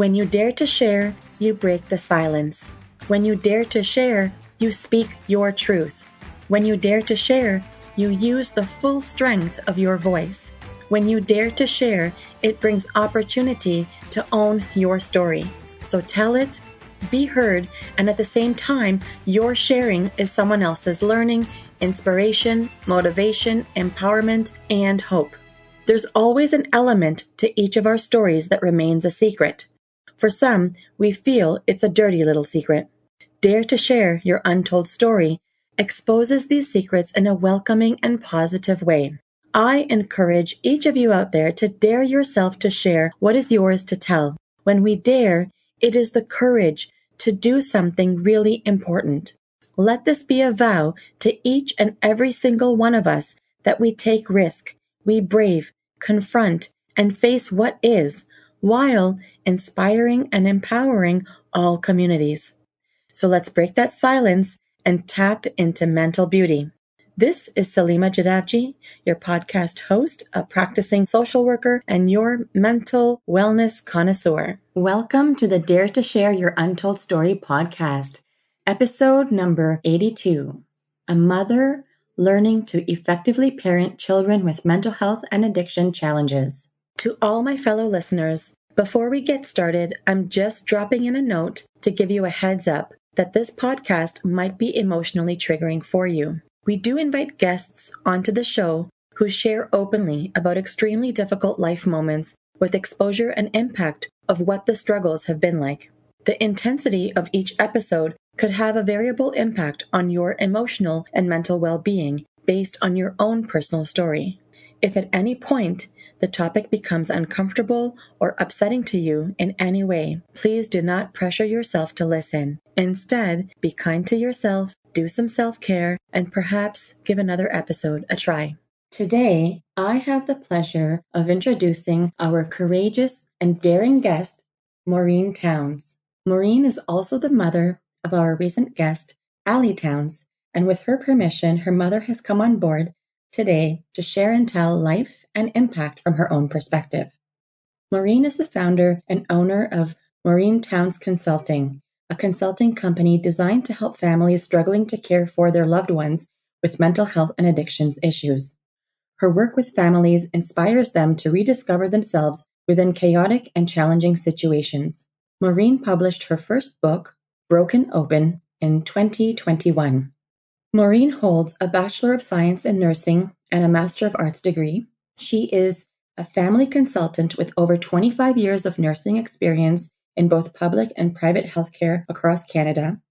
When you dare to share, you break the silence. When you dare to share, you speak your truth. When you dare to share, you use the full strength of your voice. When you dare to share, it brings opportunity to own your story. So tell it, be heard, and at the same time, your sharing is someone else's learning, inspiration, motivation, empowerment, and hope. There's always an element to each of our stories that remains a secret. For some, we feel it's a dirty little secret. Dare to share your untold story exposes these secrets in a welcoming and positive way. I encourage each of you out there to dare yourself to share what is yours to tell. When we dare, it is the courage to do something really important. Let this be a vow to each and every single one of us that we take risk, we brave, confront, and face what is, while inspiring and empowering all communities. So let's break that silence and tap into mental beauty. This is Salima Jadabji, your podcast host, a practicing social worker, and your mental wellness connoisseur. Welcome to the Dare to Share Your Untold Story podcast, episode number 82, A Mother Learning to Effectively Parent Children with Mental Health and Addiction Challenges. To all my fellow listeners, before we get started, I'm just dropping in a note to give you a heads up that this podcast might be emotionally triggering for you. We do invite guests onto the show who share openly about extremely difficult life moments with exposure and impact of what the struggles have been like. The intensity of each episode could have a variable impact on your emotional and mental well-being based on your own personal story. If at any point the topic becomes uncomfortable or upsetting to you in any way, please do not pressure yourself to listen. Instead, be kind to yourself, do some self-care, and perhaps give another episode a try. Today, I have the pleasure of introducing our courageous and daring guest, Maureen Towns. Maureen is also the mother of our recent guest, Allie Towns, and with her permission, her mother has come on board today to share and tell life and impact from her own perspective. Maureen is the founder and owner of Maureen Towns Consulting, a consulting company designed to help families struggling to care for their loved ones with mental health and addictions issues. Her work with families inspires them to rediscover themselves within chaotic and challenging situations. Maureen published her first book, Broken Open, in 2021. Maureen holds a Bachelor of Science in Nursing and a Master of Arts degree. She is a family consultant with over 25 years of nursing experience in both public and private healthcare across Canada.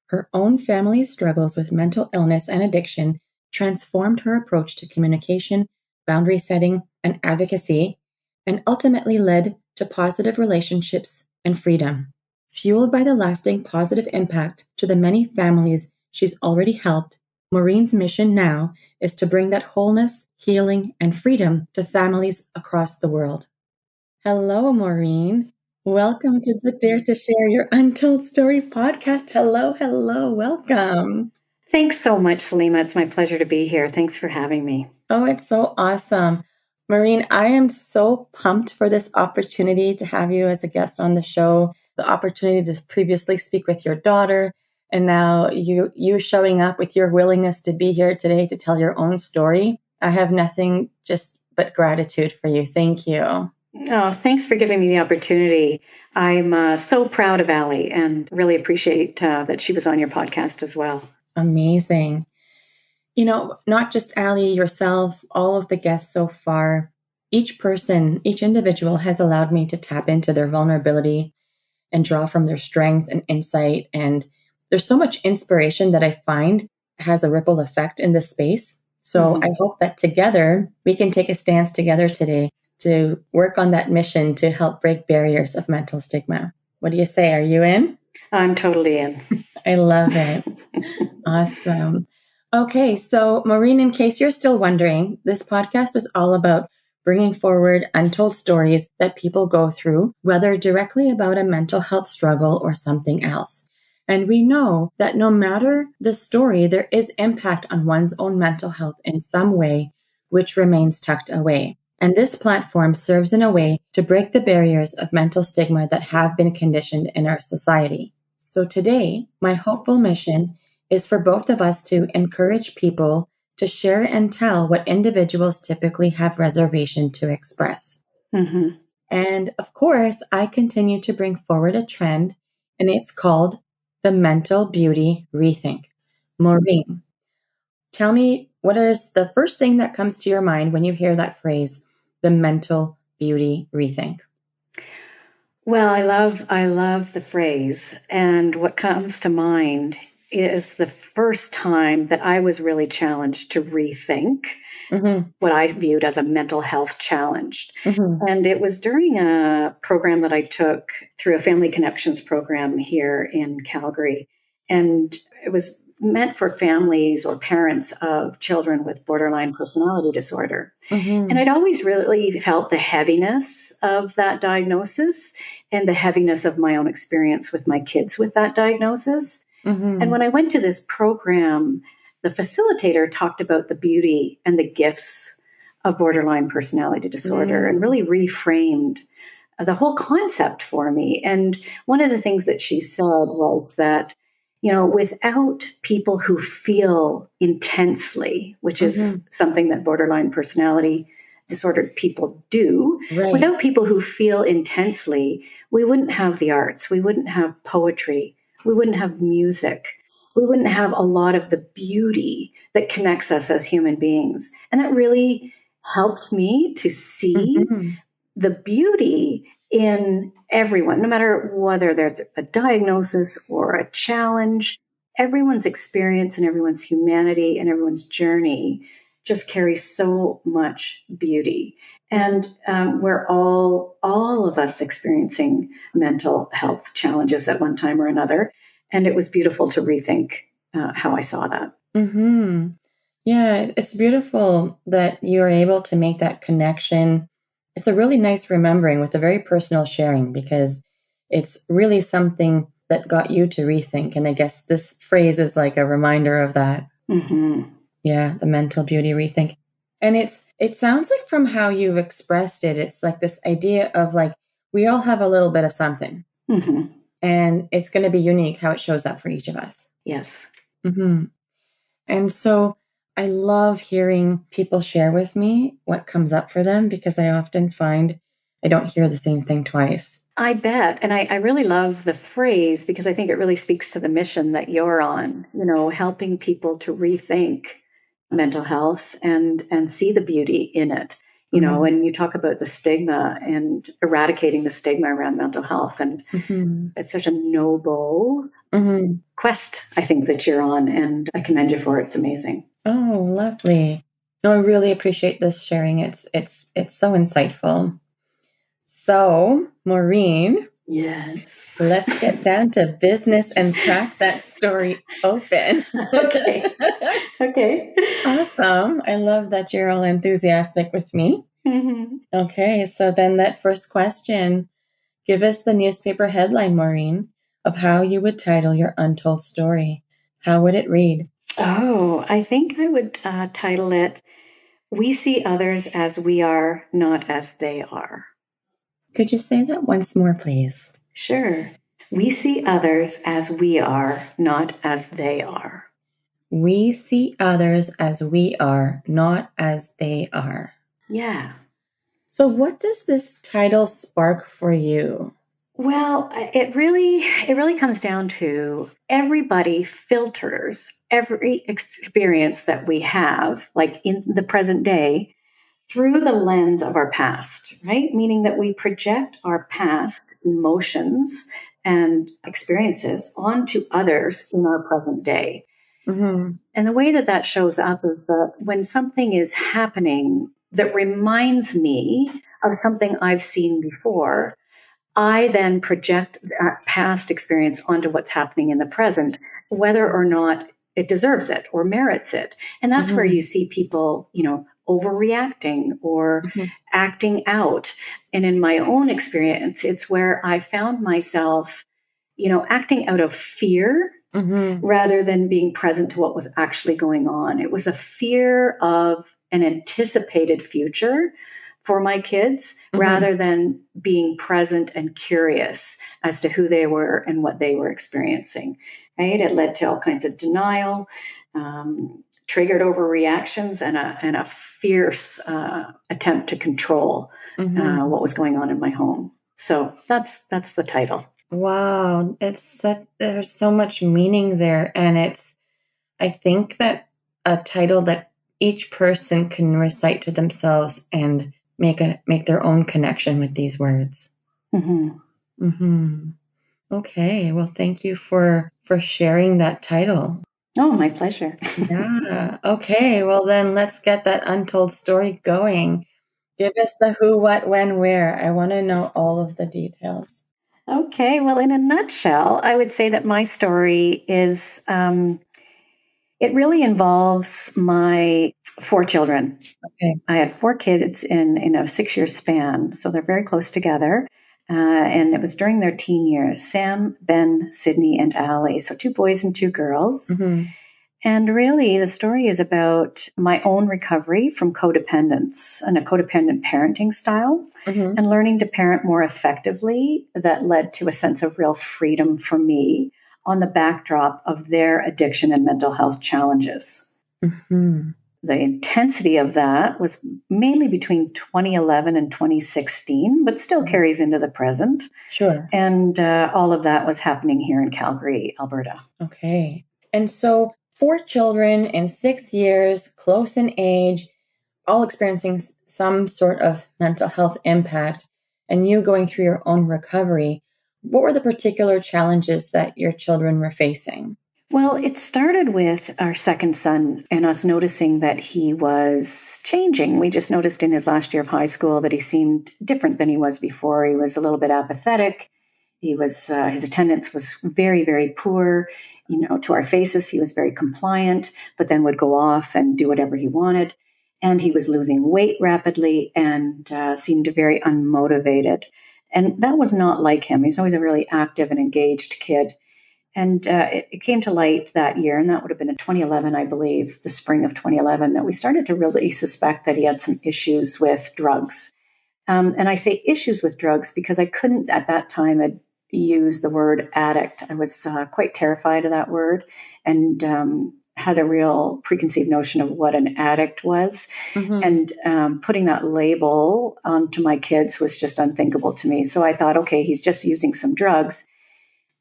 Her own family's struggles with mental illness and addiction transformed her approach to communication, boundary setting, and advocacy, and ultimately led to positive relationships and freedom. Fueled by the lasting positive impact to the many families she's already helped, Maureen's mission now is to bring that wholeness, healing, and freedom to families across the world. Hello, Maureen. Welcome to the Dare to Share Your Untold Story podcast. Hello, welcome. Thanks so much, Salima. It's my pleasure to be here. Thanks for having me. Oh, it's so awesome. Maureen, I am so pumped for this opportunity to have you as a guest on the show, the opportunity to previously speak with your daughter, and now you showing up with your willingness to be here today to tell your own story. I have nothing just but gratitude for you. Thank you. Oh, thanks for giving me the opportunity. I'm so proud of Allie and really appreciate that she was on your podcast as well. Amazing. You know, not just Allie, yourself, all of the guests so far, each person, each individual has allowed me to tap into their vulnerability and draw from their strength and insight. And there's so much inspiration that I find has a ripple effect in this space. So I hope that together we can take a stance together today to work on that mission to help break barriers of mental stigma. What do you say? Are you in? I'm totally in. I love it. Awesome. Okay, so Maureen, in case you're still wondering, this podcast is all about bringing forward untold stories that people go through, whether directly about a mental health struggle or something else. And we know that no matter the story, there is impact on one's own mental health in some way, which remains tucked away. And this platform serves in a way to break the barriers of mental stigma that have been conditioned in our society. So today, my hopeful mission is for both of us to encourage people to share and tell what individuals typically have reservation to express. Mm-hmm. And of course, I continue to bring forward a trend, and it's called the mental beauty rethink. Maureen, tell me, what is the first thing that comes to your mind when you hear that phrase, the mental beauty rethink? Well, I love the phrase. And what comes to mind is the first time that I was really challenged to rethink Mm-hmm. what I viewed as a mental health challenge. Mm-hmm. And it was during a program that I took through a family connections program here in Calgary. And it was meant for families or parents of children with borderline personality disorder. And Mm-hmm. I'd always really felt the heaviness of that diagnosis and the heaviness of my own experience with my kids with that diagnosis. And Mm-hmm. when I went to this program, the facilitator talked about the beauty and the gifts of borderline personality disorder and Mm. really reframed the whole concept for me. And one of the things that she said was that, without people who feel intensely, which Mm-hmm. is something that borderline personality disordered people do, Right. without people who feel intensely, we wouldn't have the arts, we wouldn't have poetry, we wouldn't have music, we wouldn't have a lot of the beauty that connects us as human beings. And that really helped me to see Mm-hmm. the beauty in everyone, no matter whether there's a diagnosis or a challenge, everyone's experience and everyone's humanity and everyone's journey just carries so much beauty. And we're all of us experiencing mental health challenges at one time or another. And it was beautiful to rethink how I saw that. Mm-hmm. Yeah, it's beautiful that you're able to make that connection. It's a really nice remembering with a very personal sharing because it's really something that got you to rethink. And I guess this phrase is like a reminder of that. Mm-hmm. Yeah, the mental beauty rethink. And it sounds like from how you've expressed it, it's like this idea of like we all have a little bit of something. Mm-hmm. And it's going to be unique how it shows up for each of us. Yes. Mm-hmm. And so I love hearing people share with me what comes up for them because I often find I don't hear the same thing twice. I bet. And I really love the phrase because I think it really speaks to the mission that you're on, helping people to rethink mental health and see the beauty in it. Mm-hmm. And you talk about the stigma and eradicating the stigma around mental health. And Mm-hmm. it's such a noble Mm-hmm. quest, I think, that you're on. And I commend you for it. It's amazing. Oh, lovely. No, I really appreciate this sharing. It's so insightful. So, Maureen, Yes. let's get down to business and crack that story open. Okay. Okay. Awesome. I love that you're all enthusiastic with me. Mm-hmm. Okay, so then that first question, give us the newspaper headline, Maureen, of how you would title your untold story. How would it read? Oh, I think I would title it We See Others as We Are, Not as They Are. Could you say that once more, please? Sure. We see others as we are, not as they are. We see others as we are, not as they are. Yeah. So what does this title spark for you? Well, it really comes down to everybody filters every experience that we have, like in the present day, through the lens of our past, right? Meaning that we project our past emotions and experiences onto others in our present day. Mm-hmm. And the way that that shows up is that when something is happening that reminds me of something I've seen before, I then project that past experience onto what's happening in the present, whether or not it deserves it or merits it. And that's where Mm-hmm. you see people, overreacting or Mm-hmm. acting out. And in my own experience, it's where I found myself, acting out of fear Mm-hmm. rather than being present to what was actually going on. It was a fear of an anticipated future for my kids rather than being present and curious as to who they were and what they were experiencing. Right? It led to all kinds of denial, triggered overreactions, and a fierce attempt to control what was going on in my home. So that's the title. Wow, there's so much meaning there, and I think that a title that each person can recite to themselves and make their own connection with these words. Okay, well, thank you for sharing that title. Oh, my pleasure. Yeah. Okay, well then let's get that untold story going. Give us the who, what, when, where. I want to know all of the details. Okay, well, in a nutshell, I would say that my story is, it really involves my 4 children. Okay. I had 4 kids in a 6-year span, so they're very close together. And it was during their teen years, Sam, Ben, Sydney, and Allie. So 2 boys and 2 girls. And really, the story is about my own recovery from codependence and a codependent parenting style and learning to parent more effectively that led to a sense of real freedom for me on the backdrop of their addiction and mental health challenges. The intensity of that was mainly between 2011 and 2016, but still carries into the present. Sure. And all of that was happening here in Calgary, Alberta. Okay. And so 4 children in 6 years, close in age, all experiencing some sort of mental health impact, and you going through your own recovery. What were the particular challenges that your children were facing? Well, it started with our second son and us noticing that he was changing. We just noticed in his last year of high school that he seemed different than he was before. He was a little bit apathetic. His attendance was very, very poor. To our faces, he was very compliant, but then would go off and do whatever he wanted. And he was losing weight rapidly and seemed very unmotivated. And that was not like him. He's always a really active and engaged kid. And it came to light that year, and that would have been in 2011, I believe, the spring of 2011, that we started to really suspect that he had some issues with drugs. And I say issues with drugs because I couldn't at that time use the word addict. I was quite terrified of that word and had a real preconceived notion of what an addict was. And putting that label onto my kids was just unthinkable to me. So I thought, okay, he's just using some drugs.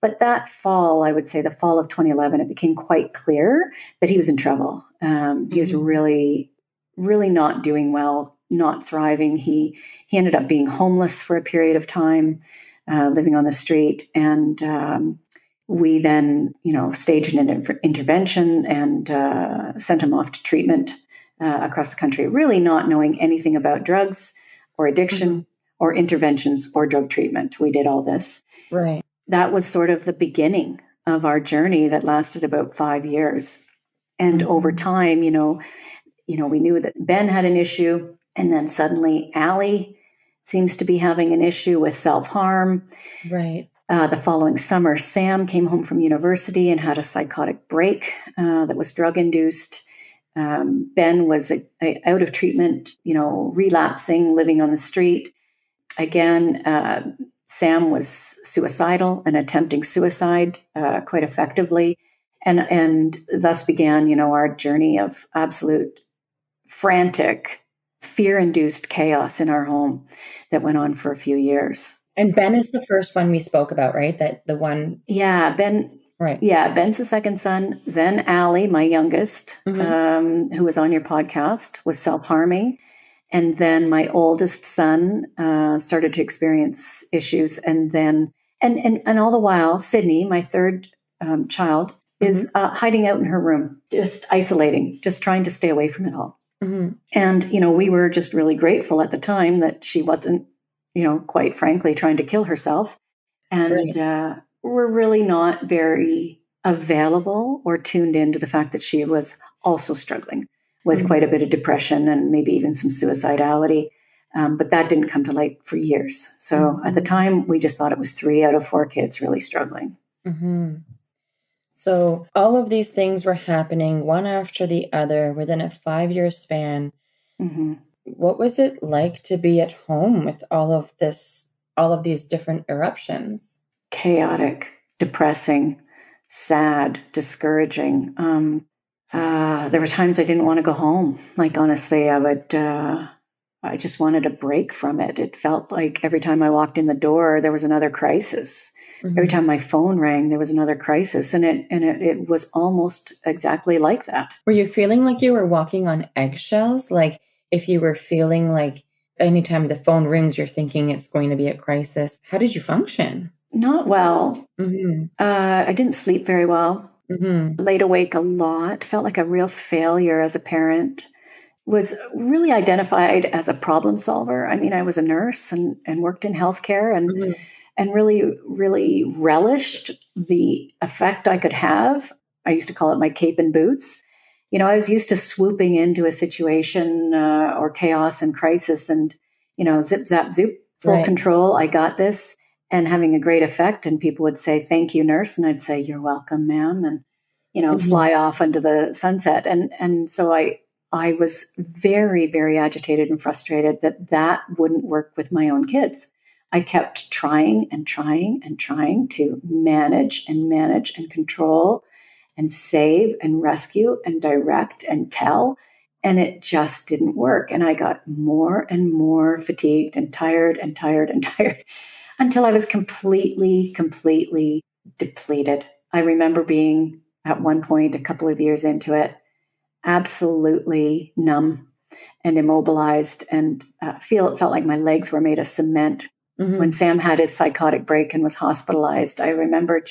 But that fall, I would say the fall of 2011, it became quite clear that he was in trouble. He was really, really not doing well, not thriving. He ended up being homeless for a period of time, living on the street. And we then, staged an intervention and sent him off to treatment across the country, really not knowing anything about drugs or addiction or interventions or drug treatment. We did all this. Right. That was sort of the beginning of our journey that lasted about 5 years. And over time, we knew that Ben had an issue, and then suddenly Allie seems to be having an issue with self-harm. Right. The following summer, Sam came home from university and had a psychotic break that was drug-induced. Ben was out of treatment, relapsing, living on the street. Again, Sam was suicidal and attempting suicide quite effectively. And thus began, our journey of absolute frantic, fear-induced chaos in our home that went on for a few years. And Ben is the first one we spoke about, right? That the one. Yeah, Ben. Right. Yeah, Ben's the second son. Then Allie, my youngest, who was on your podcast, was self-harming. And then my oldest son started to experience issues. And then, and all the while, Sydney, my third child, is hiding out in her room, just isolating, just trying to stay away from it all. And, we were just really grateful at the time that she wasn't, quite frankly, trying to kill herself. And we're really not very available or tuned into the fact that she was also struggling with quite a bit of depression and maybe even some suicidality. But that didn't come to light for years. So at the time, we just thought it was 3 out of 4 kids really struggling. So all of these things were happening one after the other within a 5-year span. what was it like to be at home with all of these different eruptions? Chaotic, depressing, sad, discouraging. There were times I didn't want to go home. Like, honestly, I just wanted a break from it. It felt like every time I walked in the door, there was another crisis. Every time my phone rang, there was another crisis. And it was almost exactly like that. Were you feeling like you were walking on eggshells? Like if you were feeling like anytime the phone rings, you're thinking it's going to be a crisis. How did you function? Not well. Mm-hmm. I didn't sleep very well. Mm-hmm. Laid awake a lot. Felt like a real failure as a parent. Was really identified as a problem solver. I mean, I was a nurse and worked in healthcare and really, really relished the effect I could have. I used to call it my cape and boots. I was used to swooping into a situation or chaos and crisis and, zip, zap, zoop, full control. I got this, and having a great effect. And people would say, "Thank you, nurse." And I'd say, "You're welcome, ma'am." And, fly off into the sunset. And so I was very, very agitated and frustrated that wouldn't work with my own kids. I kept trying and trying and trying to manage and control and save and rescue and direct and tell. And it just didn't work. And I got more and more fatigued and tired and tired and tired until I was completely, completely depleted. I remember being at one point, a couple of years into it, absolutely numb and immobilized and it felt like my legs were made of cement. When Sam had his psychotic break and was hospitalized, I remember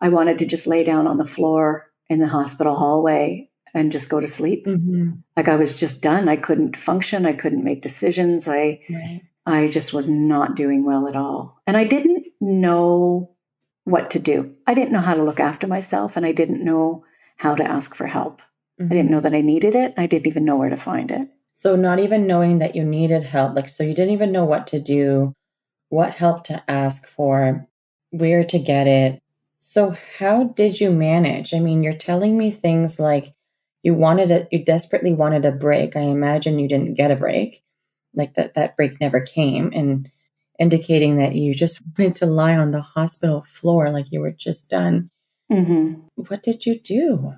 I wanted to just lay down on the floor in the hospital hallway and just go to sleep. Like I was just done. I couldn't function. I couldn't make decisions. I just was not doing well at all. And I didn't know what to do. I didn't know how to look after myself, and I didn't know how to ask for help. I didn't know that I needed it. I didn't even know where to find it. So not even knowing that you needed help, so you didn't even know what to do, what help to ask for, where to get it. So how did you manage? I mean, you're telling me things like you desperately wanted a break. I imagine you didn't get a break, like that break never came, and indicating that you just wanted to lie on the hospital floor like you were just done. What did you do?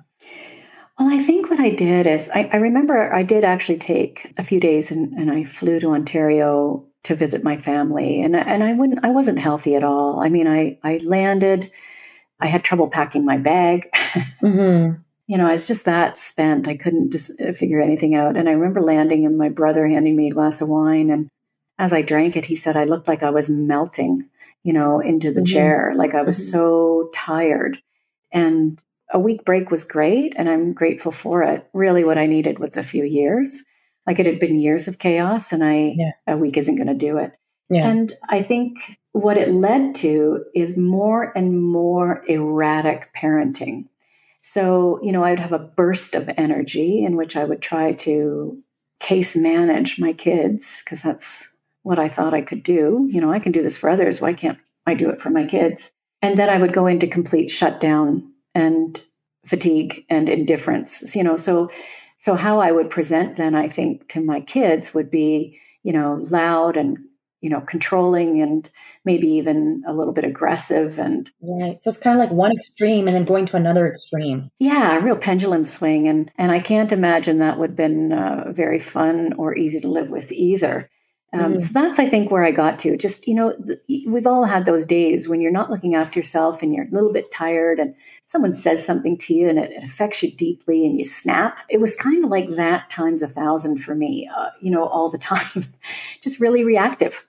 Well, I think what I did is I remember I did actually take a few days and I flew to Ontario to visit my family, and I wasn't healthy at all. I mean, I landed, I had trouble packing my bag. I was just that spent. I couldn't just figure anything out. And I remember landing and my brother handing me a glass of wine, and as I drank it, he said I looked like I was melting, into the chair. Like I was so tired. And a week break was great, and I'm grateful for it. Really, what I needed was a few years. Like it had been years of chaos, and a week isn't going to do it. Yeah. And I think what it led to is more and more erratic parenting. So, I would have a burst of energy in which I would try to case manage my kids, because that's what I thought I could do. I can do this for others. Why can't I do it for my kids? And then I would go into complete shutdown and fatigue and indifference. So how I would present then, I think, to my kids would be, loud and, controlling and maybe even a little bit aggressive. And right. So it's kind of like one extreme and then going to another extreme. Yeah, a real pendulum swing. And I can't imagine that would have been very fun or easy to live with either. So that's, I think, where I got to. Just, we've all had those days when you're not looking after yourself and you're a little bit tired and someone says something to you and it affects you deeply and you snap. It was kind of like that times 1,000 for me, all the time, just really reactive.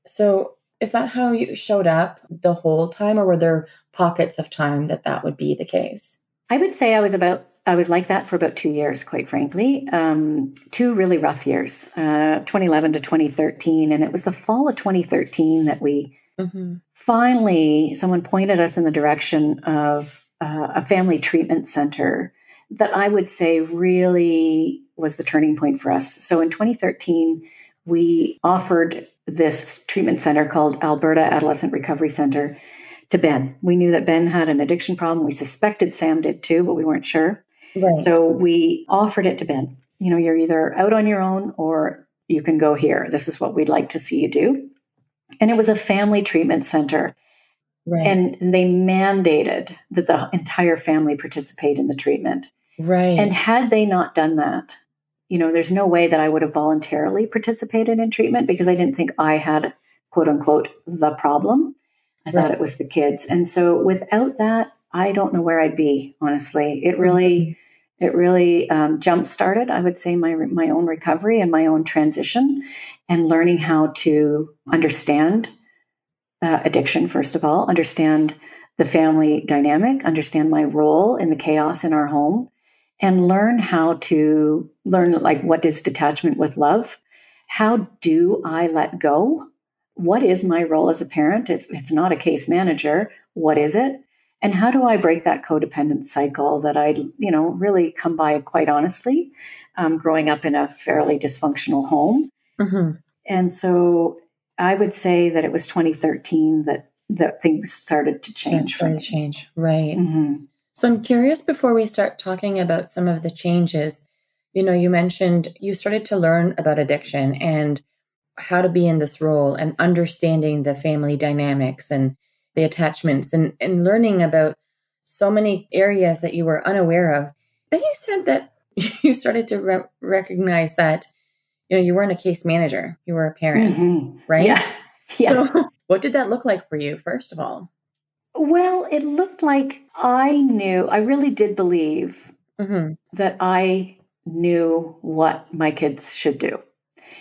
So is that how you showed up the whole time, or were there pockets of time that would be the case? I would say I was like that for about 2 years, quite frankly. 2 really rough years, 2011 to 2013. And it was the fall of 2013 that we finally, someone pointed us in the direction of a family treatment center that I would say really was the turning point for us. So in 2013, we offered this treatment center called Alberta Adolescent Recovery Center to Ben. We knew that Ben had an addiction problem. We suspected Sam did too, but we weren't sure. Right. So we offered it to Ben. you're either out on your own or you can go here. This is what we'd like to see you do. And it was a family treatment center. Right. And they mandated that the entire family participate in the treatment. Right. And had they not done that, there's no way that I would have voluntarily participated in treatment because I didn't think I had, quote unquote, the problem. I thought it was the kids. And so without that, I don't know where I'd be, honestly. It really jump-started, I would say, my own recovery and my own transition and learning how to understand addiction, first of all, understand the family dynamic, understand my role in the chaos in our home, and learn like what is detachment with love? How do I let go? What is my role as a parent? If it's not a case manager, what is it? And how do I break that codependent cycle that I, really come by quite honestly, growing up in a fairly dysfunctional home. Mm-hmm. And so I would say that it was 2013 that things started to change for me. Right. Mm-hmm. So I'm curious, before we start talking about some of the changes, you mentioned you started to learn about addiction and how to be in this role and understanding the family dynamics and the attachments and learning about so many areas that you were unaware of. Then you said that you started to recognize that, you weren't a case manager, you were a parent, mm-hmm. right? Yeah. So what did that look like for you, first of all? Well, it looked like I really did believe Mm-hmm. that I knew what my kids should do.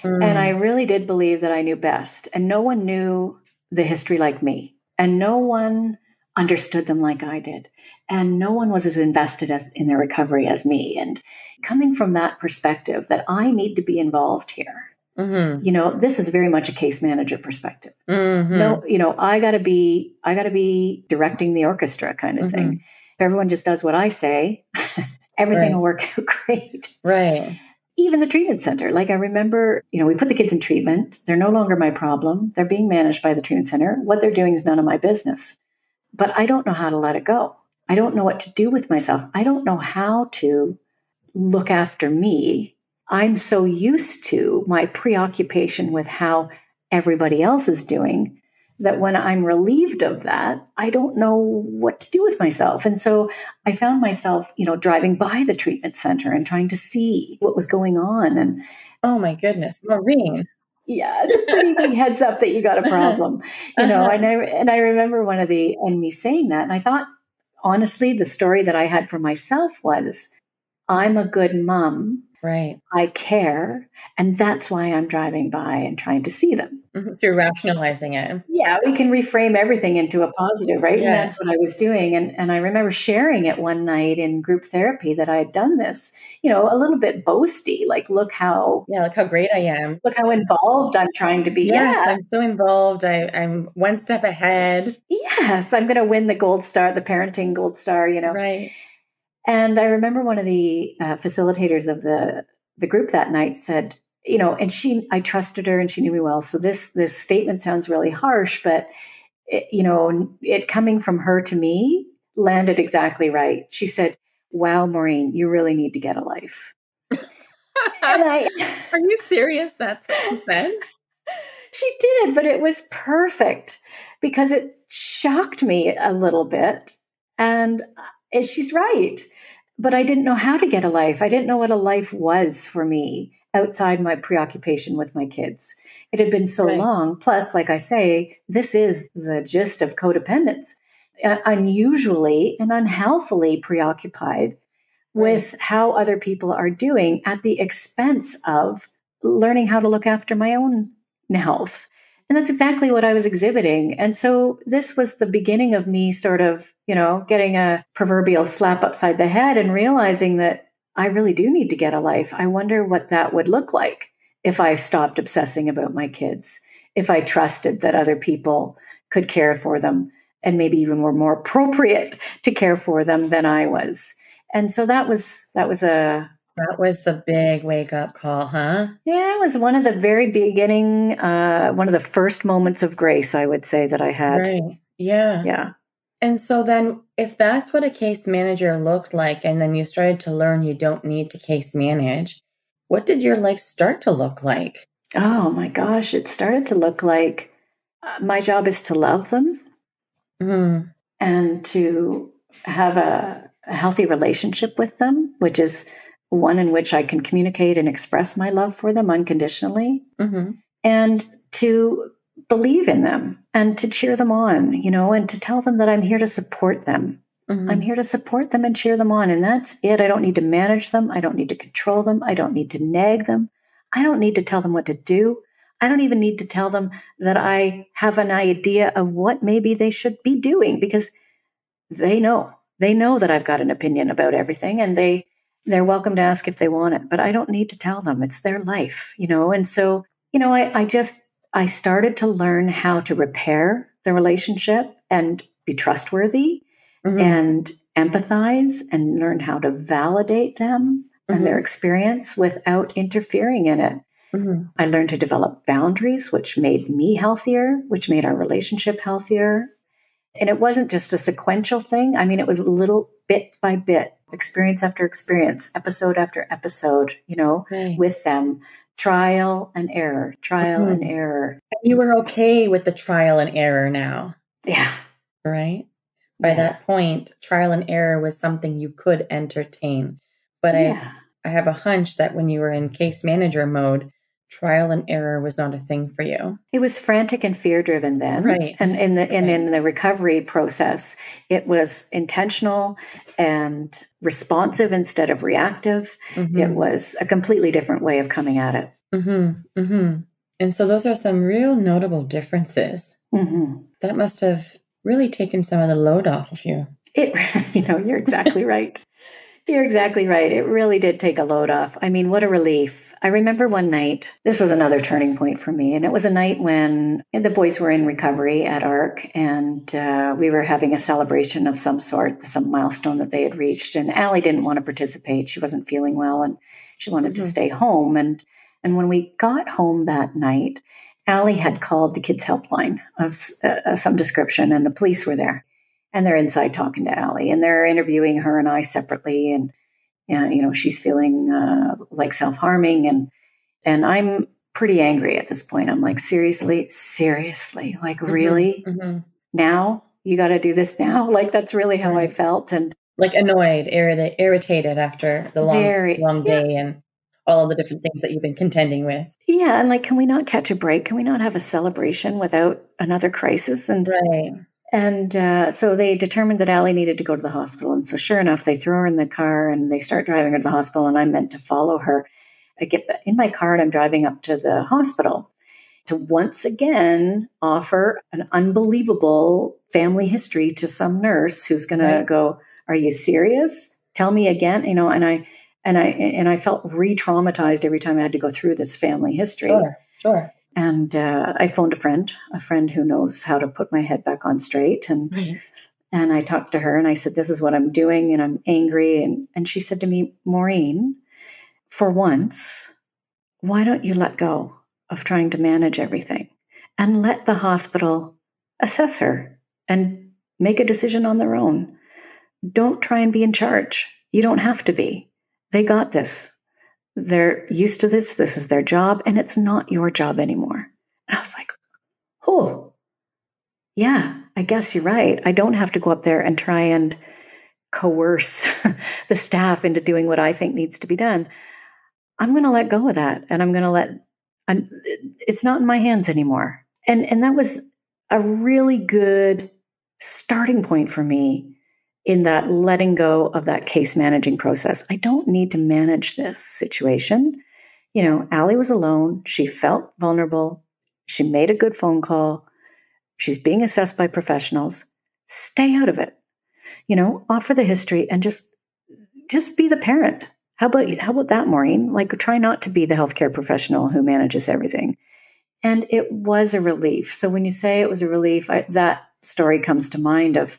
And I really did believe that I knew best. And no one knew the history like me. And no one understood them like I did. And no one was as invested in their recovery as me. And coming from that perspective that I need to be involved here. Mm-hmm. This is very much a case manager perspective. Mm-hmm. No, I gotta be directing the orchestra kind of thing. If everyone just does what I say, everything will work out great. Right. Even the treatment center. Like I remember, we put the kids in treatment. They're no longer my problem. They're being managed by the treatment center. What they're doing is none of my business. But I don't know how to let it go. I don't know what to do with myself. I don't know how to look after me. I'm so used to my preoccupation with how everybody else is doing that when I'm relieved of that, I don't know what to do with myself. And so I found myself, driving by the treatment center and trying to see what was going on. And oh my goodness, Maureen. Yeah, it's a pretty big heads up that you got a problem, And I remember one of the enemies saying that. And I thought, honestly, the story that I had for myself was, I'm a good mom. Right. I care. And that's why I'm driving by and trying to see them. Mm-hmm. So you're rationalizing it. Yeah, we can reframe everything into a positive, right? Yes. And that's what I was doing. And I remember sharing it one night in group therapy that I had done this, a little bit boasty, like, look how great I am. Look how involved I'm trying to be. Yes, I'm so involved. I'm one step ahead. Yes, I'm going to win the gold star, the parenting gold star, Right. And I remember one of the facilitators of the group that night said, and I trusted her and she knew me well. So this statement sounds really harsh, but it coming from her to me landed exactly right. She said, "Wow, Maureen, you really need to get a life." Are you serious? That's what she said? She did, but it was perfect because it shocked me a little bit. And she's right. But I didn't know how to get a life. I didn't know what a life was for me outside my preoccupation with my kids. It had been so long. Plus, like I say, this is the gist of codependence. Unusually and unhealthily preoccupied with how other people are doing at the expense of learning how to look after my own health. And that's exactly what I was exhibiting. And so this was the beginning of me sort of, getting a proverbial slap upside the head and realizing that I really do need to get a life. I wonder what that would look like if I stopped obsessing about my kids, if I trusted that other people could care for them and maybe even were more appropriate to care for them than I was. And so that was the big wake up call, huh? Yeah, it was one of the very beginning, one of the first moments of grace, I would say, that I had. Right. Yeah. Yeah. And so then if that's what a case manager looked like, and then you started to learn you don't need to case manage, what did your life start to look like? Oh my gosh, it started to look like my job is to love them and to have a healthy relationship with them, which is one in which I can communicate and express my love for them unconditionally, and to believe in them and to cheer them on, and to tell them that I'm here to support them. I'm here to support them and cheer them on. And that's it. I don't need to manage them. I don't need to control them. I don't need to nag them. I don't need to tell them what to do. I don't even need to tell them that I have an idea of what maybe they should be doing, because they know. They know that I've got an opinion about everything, and they're welcome to ask if they want it. But I don't need to tell them. It's their life, And so, I started to learn how to repair the relationship and be trustworthy and empathize and learn how to validate them and their experience without interfering in it. I learned to develop boundaries, which made me healthier, which made our relationship healthier. And it wasn't just a sequential thing. I mean, it was little bit by bit, experience after experience, episode after episode, with them. Trial and error, trial and error. You were okay with the trial and error now. Yeah. Right? By that point, trial and error was something you could entertain. But I have a hunch that when you were in case manager mode, trial and error was not a thing for you. It was frantic and fear-driven then. Right. And in the recovery process, it was intentional and responsive instead of reactive. It was a completely different way of coming at it. And so those are some real notable differences. That must have really taken some of the load off of you. You're exactly right. You're exactly right. It really did take a load off. I mean, what a relief. I remember one night, this was another turning point for me. And it was a night when the boys were in recovery at ARC, and we were having a celebration of some sort, some milestone that they had reached. And Allie didn't want to participate. She wasn't feeling well, and she wanted to stay home. And when we got home that night, Allie had called the kids' helpline of some description, and the police were there. And they're inside talking to Allie, and they're interviewing her and I separately. And, she's feeling like self-harming. And I'm pretty angry at this point. I'm like, seriously, like, really? Now? You got to do this now? Like, that's really how I felt. And like annoyed, irritated after the long day and all of the different things that you've been contending with. Yeah. And like, can we not catch a break? Can we not have a celebration without another crisis? And so they determined that Allie needed to go to the hospital. And so sure enough, they throw her in the car and they start driving her to the hospital. And I'm meant to follow her. I get in my car and I'm driving up to the hospital to once again offer an unbelievable family history to some nurse who's going to go, "Are you serious? Tell me again." And I felt re-traumatized every time I had to go through this family history. Sure. And I phoned a friend who knows how to put my head back on straight. And I talked to her and I said, "This is what I'm doing and I'm angry." And she said to me, "Maureen, for once, why don't you let go of trying to manage everything and let the hospital assess her and make a decision on their own? Don't try and be in charge. You don't have to be. They got this. They're used to this. This is their job, and it's not your job anymore." And I was like, oh, yeah, I guess you're right. I don't have to go up there and try and coerce the staff into doing what I think needs to be done. I'm going to let go of that, and I'm going to it's not in my hands anymore. And that was a really good starting point for me in that letting go of that case managing process. I don't need to manage this situation. Allie was alone. She felt vulnerable. She made a good phone call. She's being assessed by professionals. Stay out of it. Offer the history and just be the parent. How about that, Maureen? Like, try not to be the healthcare professional who manages everything. And it was a relief. So when you say it was a relief, that story comes to mind of,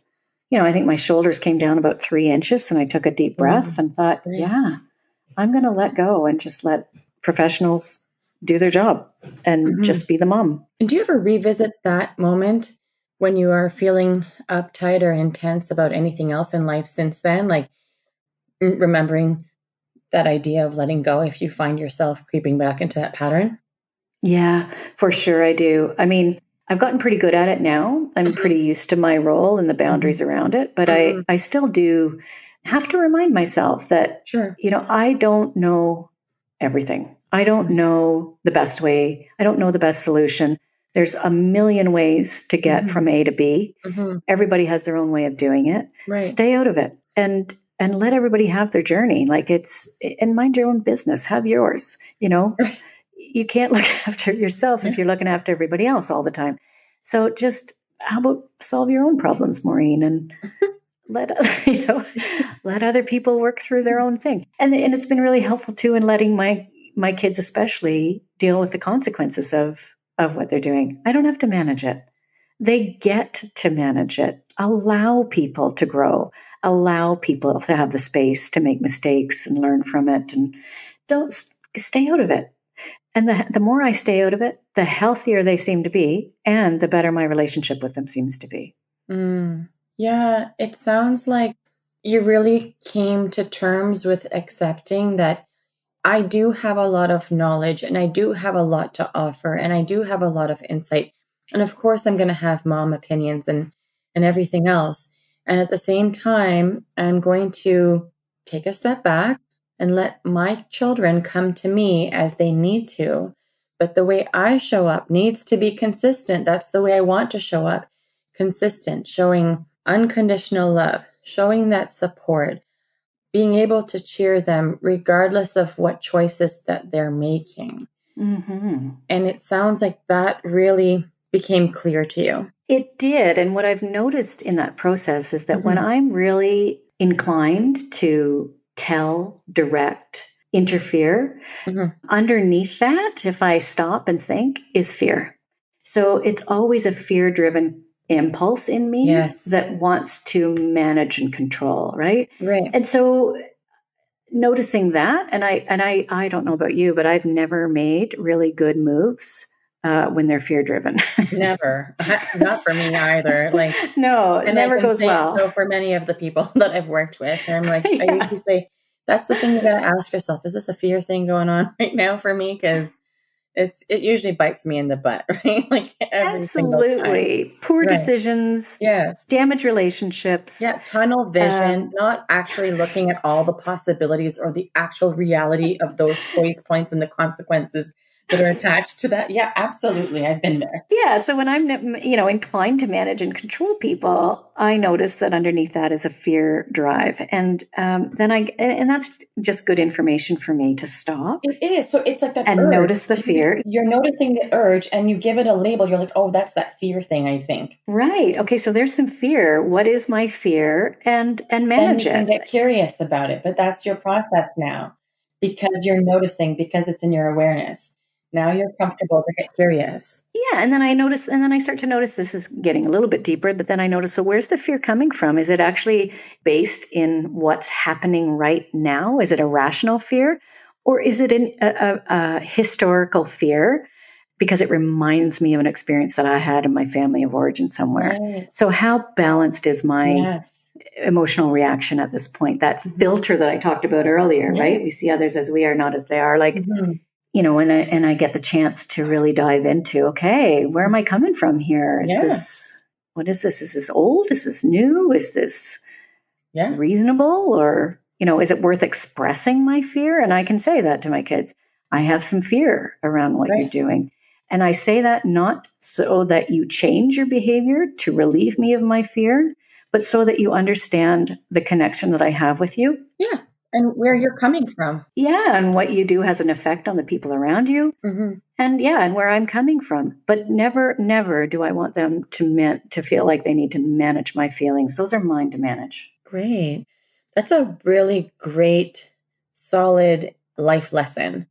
I think my shoulders came down about 3 inches, and I took a deep breath and thought, yeah, I'm going to let go and just let professionals do their job and just be the mom. And do you ever revisit that moment when you are feeling uptight or intense about anything else in life since then? Like remembering that idea of letting go if you find yourself creeping back into that pattern? Yeah, for sure I do. I mean, I've gotten pretty good at it now. I'm pretty used to my role and the boundaries around it, but I still do have to remind myself that, Sure. I don't know everything. I don't know the best way. I don't know the best solution. There's a million ways to get from A to B. Everybody has their own way of doing it. Right. Stay out of it and let everybody have their journey. And mind your own business. Have yours, You can't look after yourself if you're looking after everybody else all the time. So just how about solve your own problems, Maureen, and let let other people work through their own thing. And it's been really helpful too in letting my kids especially deal with the consequences of what they're doing. I don't have to manage it. They get to manage it. Allow people to grow. Allow people to have the space to make mistakes and learn from it, and don't stay out of it. And the more I stay out of it, the healthier they seem to be, and the better my relationship with them seems to be. Yeah, it sounds like you really came to terms with accepting that I do have a lot of knowledge and I do have a lot to offer and I do have a lot of insight. And of course, I'm going to have mom opinions and everything else. And at the same time, I'm going to take a step back and let my children come to me as they need to. But the way I show up needs to be consistent. That's the way I want to show up. Consistent, showing unconditional love, showing that support, being able to cheer them regardless of what choices that they're making. And it sounds like that really became clear to you. It did. And what I've noticed in that process is that when I'm really inclined to tell, direct, interfere, underneath that, if I stop and think, is fear. So it's always a fear-driven impulse in me that wants to manage and control, right? And so noticing that, and I don't know about you, but I've never made really good moves when they're fear-driven. Never. Not for me either. No, it never goes well. So for many of the people that I've worked with, I'm like, I usually say, that's the thing you got to ask yourself. Is this a fear thing going on right now for me? Because it usually bites me in the butt, right? Every single time. Poor decisions. Yes. Damage relationships. Yeah. Tunnel vision, not actually looking at all the possibilities or the actual reality of those choice points and the consequences that are attached to that. Yeah, absolutely. I've been there. Yeah. So when I'm, inclined to manage and control people, I notice that underneath that is a fear drive. And and that's just good information for me to stop. It is. So it's like that and urge. Notice the fear. You're noticing the urge and you give it a label. You're like, oh, that's that fear thing, I think. Right. Okay. So there's some fear. What is my fear? And manage it. And get curious about it. But that's your process now because you're noticing, because it's in your awareness. Now you're comfortable to get curious. Yeah. And then I start to notice this is getting a little bit deeper, but then I notice, so where's the fear coming from? Is it actually based in what's happening right now? Is it a rational fear? Or is it a historical fear? Because it reminds me of an experience that I had in my family of origin somewhere. Right. So how balanced is my emotional reaction at this point? That filter that I talked about earlier, right? We see others as we are, not as they are. And I get the chance to really dive into, okay, where am I coming from here? What is this? Is this old? Is this new? Is this reasonable? Or, is it worth expressing my fear? And I can say that to my kids. I have some fear around what you're doing. And I say that not so that you change your behavior to relieve me of my fear, but so that you understand the connection that I have with you. Yeah. And where you're coming from. Yeah. And what you do has an effect on the people around you. And where I'm coming from. But never, never do I want them to feel like they need to manage my feelings. Those are mine to manage. Great. That's a really great, solid life lesson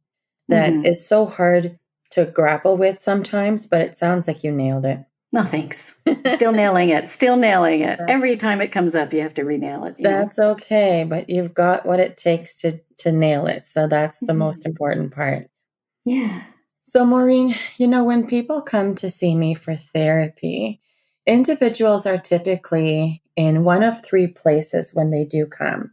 that is so hard to grapple with sometimes, but it sounds like you nailed it. No, thanks. Still nailing it. Still nailing it. Every time it comes up, you have to re-nail it. That's okay, but you've got what it takes to nail it. So that's the most important part. Yeah. So Maureen, when people come to see me for therapy, individuals are typically in one of three places when they do come.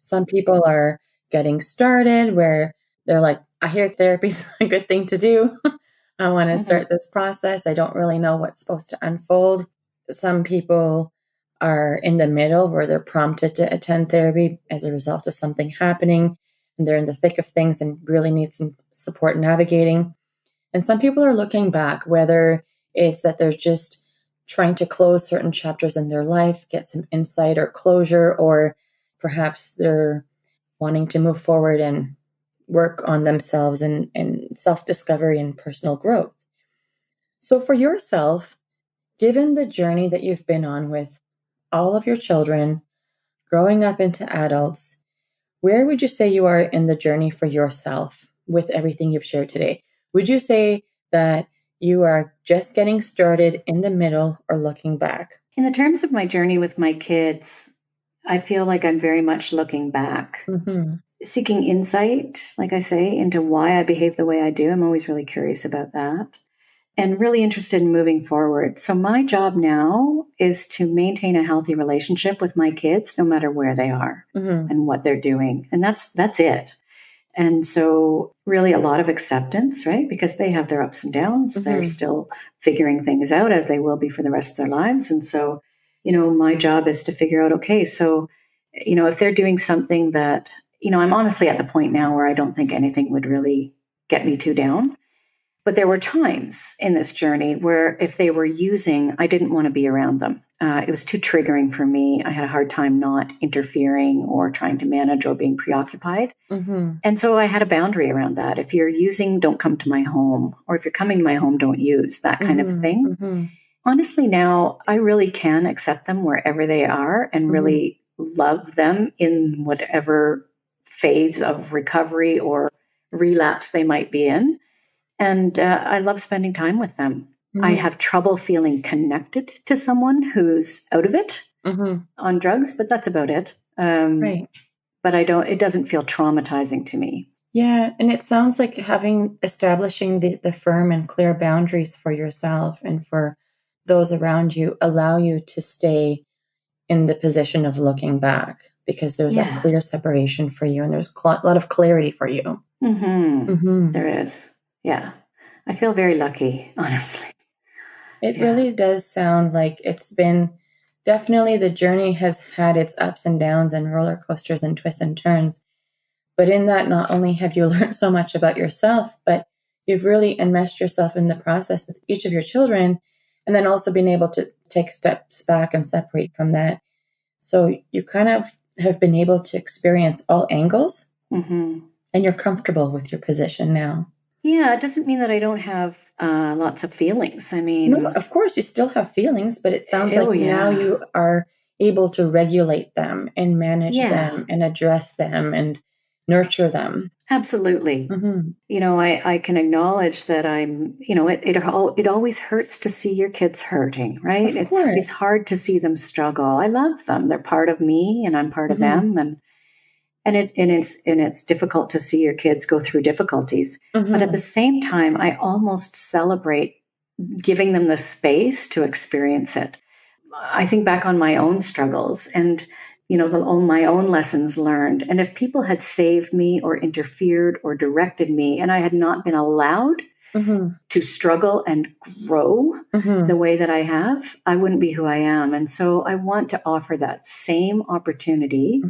Some people are getting started where they're like, I hear therapy's a good thing to do. I want to start this process. I don't really know what's supposed to unfold. Some people are in the middle where they're prompted to attend therapy as a result of something happening, and they're in the thick of things and really need some support navigating. And some people are looking back, whether it's that they're just trying to close certain chapters in their life, get some insight or closure, or perhaps they're wanting to move forward and work on themselves and self-discovery and personal growth. So for yourself, given the journey that you've been on with all of your children, growing up into adults, where would you say you are in the journey for yourself with everything you've shared today? Would you say that you are just getting started, in the middle, or looking back? In the terms of my journey with my kids, I feel like I'm very much looking back, seeking insight, like I say, into why I behave the way I do. I'm always really curious about that and really interested in moving forward. So my job now is to maintain a healthy relationship with my kids, no matter where they are and what they're doing. And that's it. And so really a lot of acceptance, right? Because they have their ups and downs. They're still figuring things out, as they will be for the rest of their lives. And so, my job is to figure out, okay, so, if they're doing something that, I'm honestly at the point now where I don't think anything would really get me too down. But there were times in this journey where if they were using, I didn't want to be around them. It was too triggering for me. I had a hard time not interfering or trying to manage or being preoccupied. And so I had a boundary around that. If you're using, don't come to my home. Or if you're coming to my home, don't use, that kind of thing. Honestly, now I really can accept them wherever they are and really love them in whatever phase of recovery or relapse they might be in. And I love spending time with them. I have trouble feeling connected to someone who's out of it on drugs, but that's about it. Right. But it doesn't feel traumatizing to me. Yeah. And it sounds like establishing the firm and clear boundaries for yourself and for those around you allow you to stay in the position of looking back, because there's that clear separation for you and there's a lot of clarity for you. There is. Yeah. I feel very lucky, honestly. It really does sound like it's been definitely, the journey has had its ups and downs and roller coasters and twists and turns. But in that, not only have you learned so much about yourself, but you've really enmeshed yourself in the process with each of your children, and then also being able to take steps back and separate from that. So you kind of have been able to experience all angles, and you're comfortable with your position now. Yeah, it doesn't mean that I don't have lots of feelings. I mean, no, of course you still have feelings, but it sounds like now you are able to regulate them and manage them and address them and nurture them. Absolutely. I can acknowledge that I'm, it always hurts to see your kids hurting, right? It's hard to see them struggle. I love them. They're part of me and I'm part of them. And it's difficult to see your kids go through difficulties. But at the same time, I almost celebrate giving them the space to experience it. I think back on my own struggles and, my own lessons learned. And if people had saved me or interfered or directed me and I had not been allowed to struggle and grow the way that I have, I wouldn't be who I am. And so I want to offer that same opportunity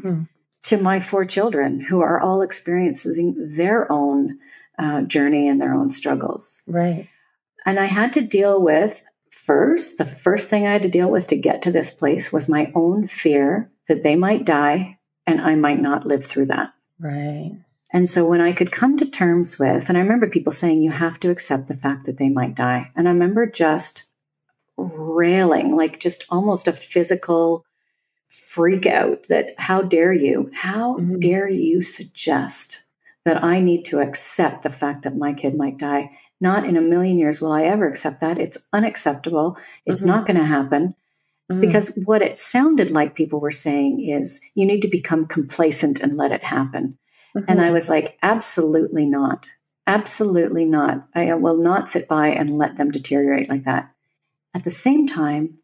to my 4 children who are all experiencing their own journey and their own struggles. Right. And I had to deal with the first thing I had to deal with to get to this place was my own fear that they might die and I might not live through that. Right. And so when I could come to terms with, and I remember people saying, you have to accept the fact that they might die. And I remember just railing, like just almost a physical freak out that how dare you suggest that I need to accept the fact that my kid might die. Not in a million years will I ever accept that. It's unacceptable. It's not going to happen. Because what it sounded like people were saying is you need to become complacent and let it happen. And I was like, absolutely not. Absolutely not. I will not sit by and let them deteriorate like that. At the same time,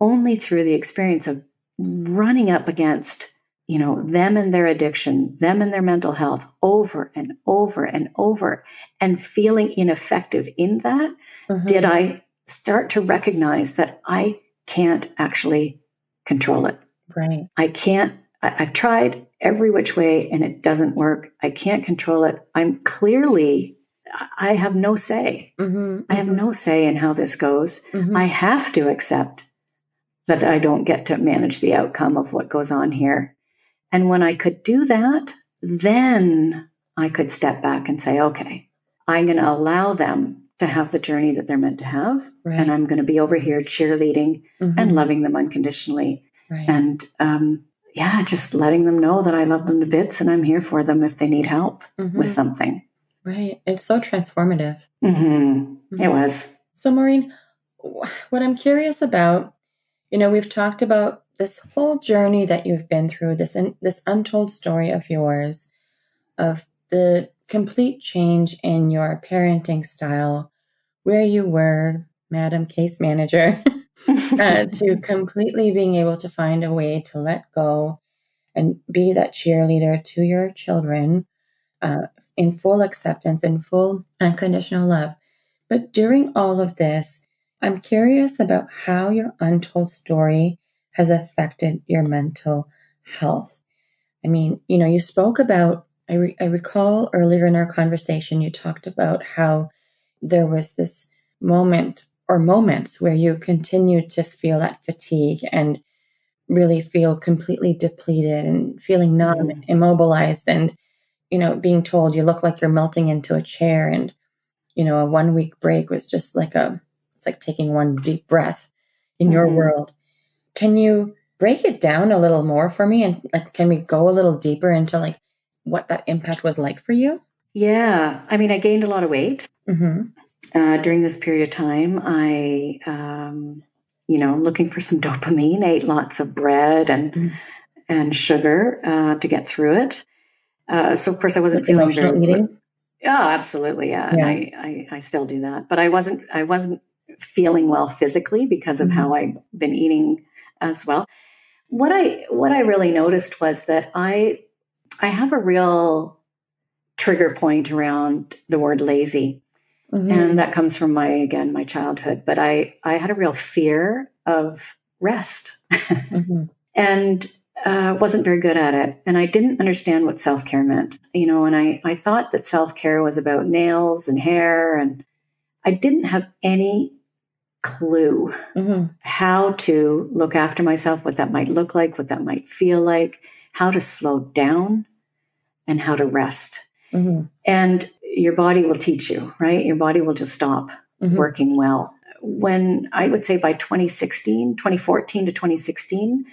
only through the experience of running up against them and their addiction, them and their mental health over and over and over, and feeling ineffective in that, did I start to recognize that I can't actually control it. Right. I can't, I've tried every which way and it doesn't work. I can't control it. I have no say. I have no say in how this goes. I have to accept that I don't get to manage the outcome of what goes on here. And when I could do that, then I could step back and say, okay, I'm going to allow them to have the journey that they're meant to have. Right. And I'm going to be over here cheerleading and loving them unconditionally. Right. And just letting them know that I love them to bits and I'm here for them if they need help with something. Right. It's so transformative. It was. So Maureen, what I'm curious about, we've talked about this whole journey that you've been through, this untold story of yours, of the complete change in your parenting style, where you were, Madam Case Manager, to completely being able to find a way to let go and be that cheerleader to your children in full acceptance and full unconditional love. But during all of this, I'm curious about how your untold story has affected your mental health. I mean, you spoke about, I recall earlier in our conversation, you talked about how there was this moment or moments where you continued to feel that fatigue and really feel completely depleted and feeling numb, immobilized, and, being told you look like you're melting into a chair. And, a 1 week break was just it's like taking one deep breath in your world. Can you break it down a little more for me? And can we go a little deeper into what that impact was like for you? Yeah. I mean, I gained a lot of weight during this period of time. I, looking for some dopamine, ate lots of bread and sugar to get through it. So of course I wasn't feeling emotional eating. Oh, absolutely. Yeah. And I still do that, but I wasn't feeling well physically because of how I've been eating as well. What I really noticed was that I have a real trigger point around the word lazy. And that comes from my childhood, but I had a real fear of rest and wasn't very good at it. And I didn't understand what self-care meant, and I thought that self-care was about nails and hair. And I didn't have any clue how to look after myself, what that might look like, what that might feel like, how to slow down and how to rest. And your body will teach you, right? Your body will just stop working well. When I would say by 2014 to 2016,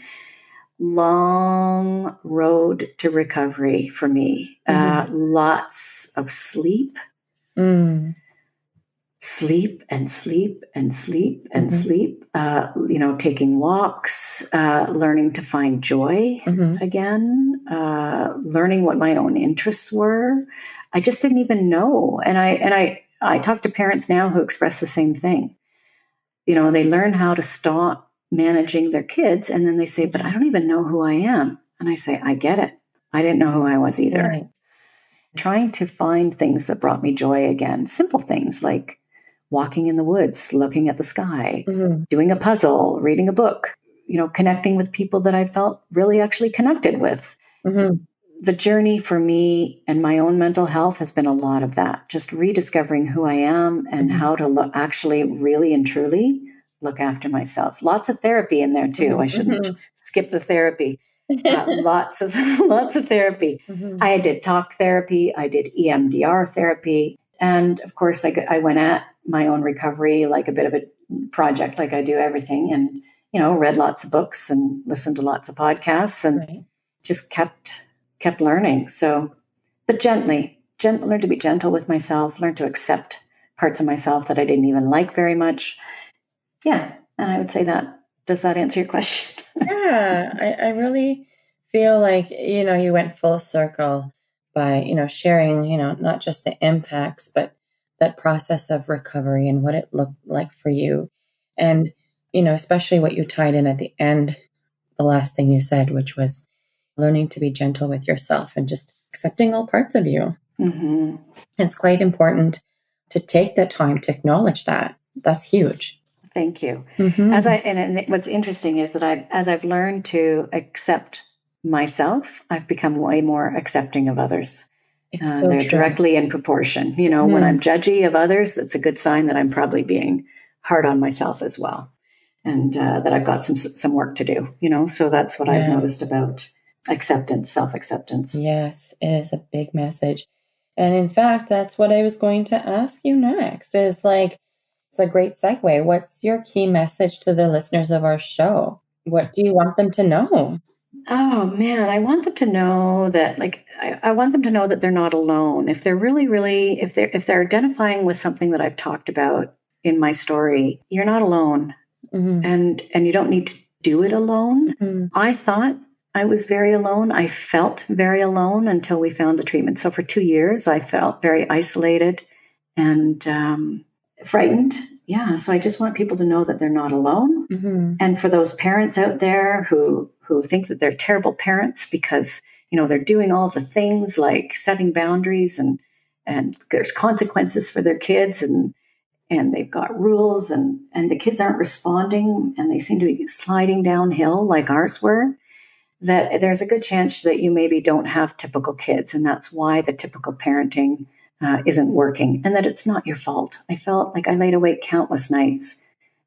long road to recovery for me. Lots of sleep. Sleep and sleep and sleep and sleep, taking walks, learning to find joy again, learning what my own interests were. I just didn't even know. And I talk to parents now who express the same thing. They learn how to stop managing their kids and then they say, but I don't even know who I am. And I say, I get it. I didn't know who I was either. Right. Trying to find things that brought me joy again. Simple things like walking in the woods, looking at the sky, doing a puzzle, reading a book, connecting with people that I felt really actually connected with. The journey for me and my own mental health has been a lot of that, just rediscovering who I am and how to actually really and truly look after myself. Lots of therapy in there too. I shouldn't skip the therapy. Lots of therapy. I did talk therapy. I did EMDR therapy. And of course, I went at my own recovery like a bit of a project, like I do everything, and, read lots of books and listened to lots of podcasts and just kept learning. So, but gently, learn to be gentle with myself, learn to accept parts of myself that I didn't even like very much. Yeah. And I would say that. Does that answer your question? Yeah. I really feel like, you went full circle by, sharing, not just the impacts, but that process of recovery and what it looked like for you. And, especially what you tied in at the end, the last thing you said, which was, learning to be gentle with yourself and just accepting all parts of you. Mm-hmm. It's quite important to take the time to acknowledge that. That's huge. Thank you. Mm-hmm. And what's interesting is that as I've learned to accept myself, I've become way more accepting of others. It's so they're true. Directly in proportion. You know, when I'm judgy of others, it's a good sign that I'm probably being hard on myself as well, and that I've got some work to do. You know, so that's what I've noticed about acceptance, self-acceptance. Yes, it is a big message. And in fact, that's what I was going to ask you next is like, it's a great segue. What's your key message to the listeners of our show? What do you want them to know? Oh man, I want them to know that, like, I want them to know that they're not alone. If they're really, if they're identifying with something that I've talked about in my story, you're not alone, and you don't need to do it alone. I thought I was very alone. I felt very alone until we found the treatment. So for 2 years, I felt very isolated and frightened. Yeah. So I just want people to know that they're not alone. And for those parents out there who think that they're terrible parents because, you know, they're doing all the things like setting boundaries and there's consequences for their kids and they've got rules and the kids aren't responding and they seem to be sliding downhill like ours were, that there's a good chance that you maybe don't have typical kids. And that's why the typical parenting isn't working, and that it's not your fault. I felt like I laid awake countless nights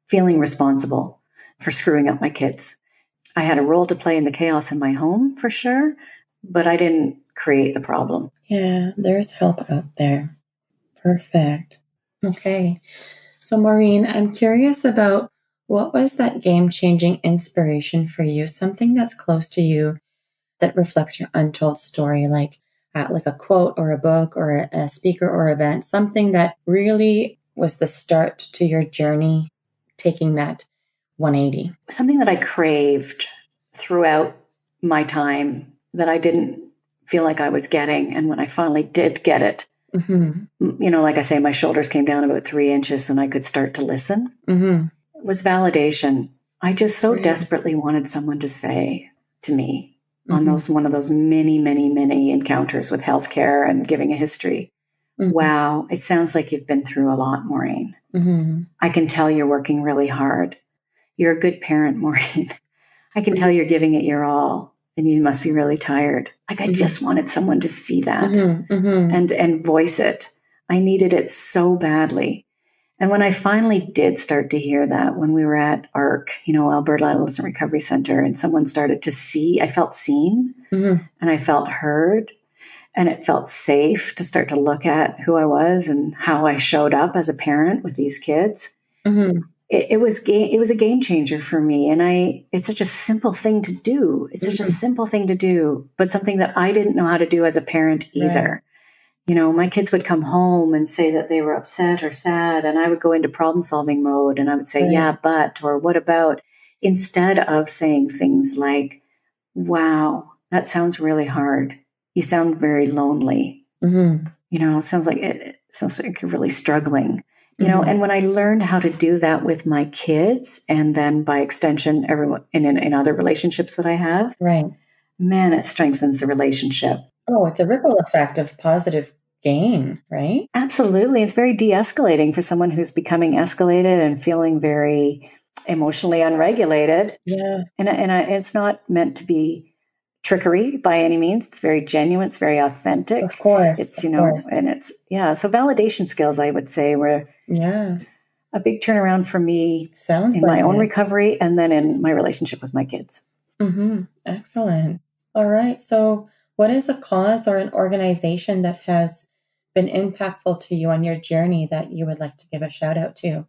feeling responsible for screwing up my kids. I had a role to play in the chaos in my home for sure, but I didn't create the problem. Yeah, there's help out there. Perfect. Okay. So Maureen, I'm curious about what was that game-changing inspiration for you? Something that's close to you that reflects your untold story, like a quote or a book or a speaker or event, something that really was the start to your journey, taking that 180. Something that I craved throughout my time that I didn't feel like I was getting. And when I finally did get it, you know, like I say, my shoulders came down about 3 inches and I could start to listen. It was validation. I just so desperately wanted someone to say to me on one of those many, many, many encounters with healthcare and giving a history. Wow, it sounds like you've been through a lot, Maureen. I can tell you're working really hard. You're a good parent, Maureen. I can tell you're giving it your all, and you must be really tired. Like I just wanted someone to see that and voice it. I needed it so badly. And when I finally did start to hear that, when we were at ARC, you know, Alberta Adolescent Recovery Center, and someone started to see, I felt seen and I felt heard, and it felt safe to start to look at who I was and how I showed up as a parent with these kids. It was a game changer for me. And it's such a simple thing to do. It's such a simple thing to do, but something that I didn't know how to do as a parent either. You know, my kids would come home and say that they were upset or sad, and I would go into problem solving mode and I would say, yeah, but, or what about, instead of saying things like, wow, that sounds really hard. You sound very lonely. You know, it sounds like you're really struggling. You know, and when I learned how to do that with my kids, and then by extension, everyone in other relationships that I have, man, it strengthens the relationship. Oh, it's a ripple effect of positive gain, right? Absolutely. It's very de-escalating for someone who's becoming escalated and feeling very emotionally unregulated. Yeah. And it's not meant to be trickery by any means. It's very genuine. It's very authentic. Of course. It's, you know, and it's, so validation skills, I would say, were a big turnaround for me in my own recovery and then in my relationship with my kids. Excellent. All right. So what is a cause or an organization that has been impactful to you on your journey that you would like to give a shout out to?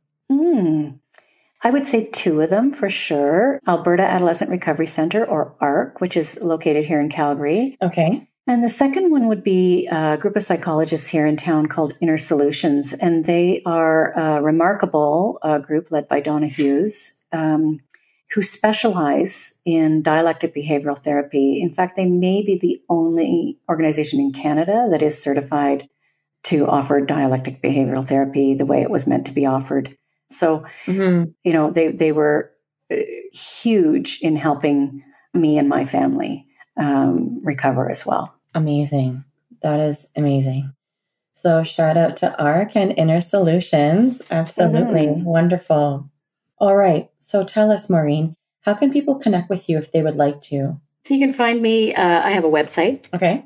I would say 2 of them for sure. Alberta Adolescent Recovery Center, or ARC, which is located here in Calgary. Okay. And the second one would be a group of psychologists here in town called Inner Solutions. And they are a remarkable group led by Donna Hughes, who specialize in dialectic behavioral therapy. In fact, they may be the only organization in Canada that is certified to offer dialectic behavioral therapy the way it was meant to be offered. So, you know, they were huge in helping me and my family. recover as well. Amazing. That is amazing. So shout out to ARC and Inner Solutions. Absolutely. Wonderful. All right. So tell us, Maureen, how can people connect with you if they would like to? You can find me. I have a website. Okay.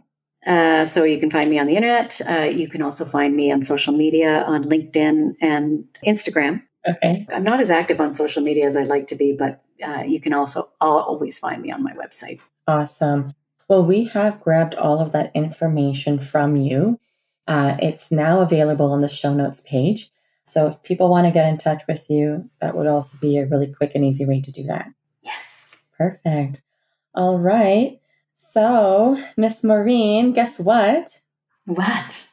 So you can find me on the internet. You can also find me on social media, on LinkedIn and Instagram. Okay. I'm not as active on social media as I'd like to be, but you can also always find me on my website. Awesome. Well, we have grabbed all of that information from you. It's now available on the show notes page. So if people want to get in touch with you, that would also be a really quick and easy way to do that. Yes. Perfect. All right. So, Miss Maureen, guess what? What?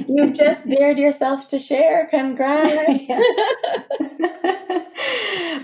You've just dared yourself to share. Congrats.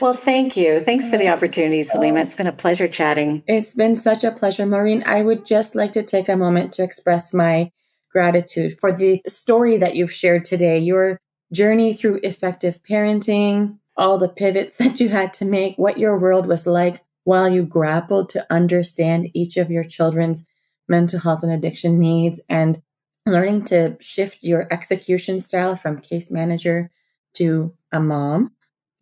Well, thank you. Thanks for the opportunity, Salima. It's been a pleasure chatting. It's been such a pleasure, Maureen. I would just like to take a moment to express my gratitude for the story that you've shared today, your journey through effective parenting, all the pivots that you had to make, what your world was like while you grappled to understand each of your children's mental health and addiction needs, and learning to shift your execution style from case manager to a mom.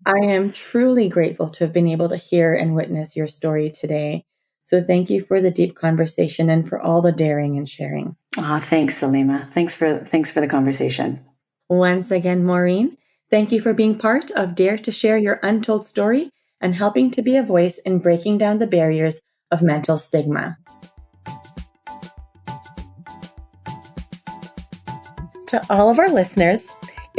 I am truly grateful to have been able to hear and witness your story today. So thank you for the deep conversation and for all the daring and sharing. Thanks, Salima. Thanks for the conversation. Once again, Maureen, thank you for being part of Dare to Share Your Untold Story and helping to be a voice in breaking down the barriers of mental stigma. To all of our listeners,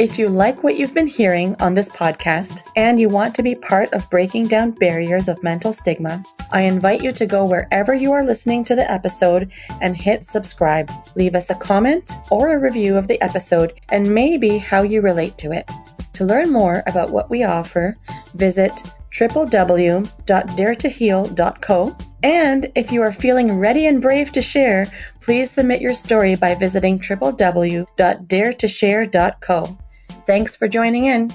if you like what you've been hearing on this podcast and you want to be part of breaking down barriers of mental stigma, I invite you to go wherever you are listening to the episode and hit subscribe. Leave us a comment or a review of the episode and maybe how you relate to it. To learn more about what we offer, visit www.daretoheal.co. And if you are feeling ready and brave to share, please submit your story by visiting www.daretoshare.co. Thanks for joining in.